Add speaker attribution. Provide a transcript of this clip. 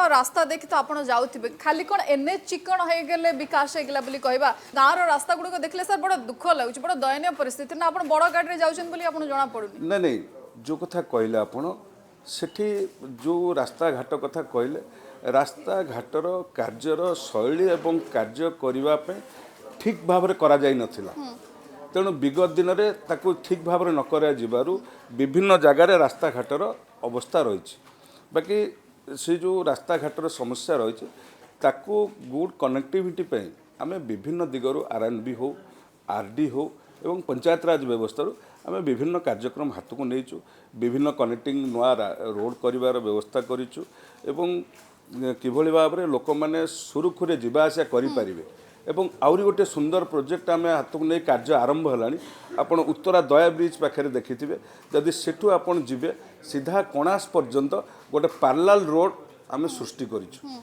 Speaker 1: रास्ता देखि तो आपण जाउथिबे खाली कोन एने चिकन हे गेले विकास हे गेला बोली कहबा गाँव रास्ता गुड़ को देखले सर बड़ा दुख लगुच बड़ा दयनीय परिस्थिति ना आपण बड़ गाड़ी रे जाउछन बोली आपण जणा पड़ुनी
Speaker 2: नहीं नहीं जो कथा कहले आपण सेठी जो रास्ता घाट कथा कहले रास्ता घाटर कार्यर शैली एवं कार्य करने ठीक भाव में करा जाई नथिला तेणु विगत दिन में ताकू ठीक भाव में न करा जिबारु विभिन्न जगार रास्ता घाटर अवस्था रही बाकी से जो रास्ता घाटर समस्या रही ताकू गुड कनेक्टिविटी पे आम विभिन्न दिगरु आरएनबी हो आरडी हो एवं पंचायत राज व्यवस्था आम विभिन्न कार्यक्रम हाथ को नहींचु विभिन्न कनेक्टिंग नुआ रोड कर व्यवस्था करूँ एवं किभली भाव में लोक मैंने सुरुखुरे जीवा आसा करें एवं आउरी गोटे सुंदर प्रोजेक्ट आम हाथ को नहीं कार्य आरंभ है आपड़ उत्तरा दया ब्रिज पाखे देखिथे जदि सेठू आपड़ जी सीधा कणास पर्यंत गोटे पार्लाल रोड आम सृष्टि करूँ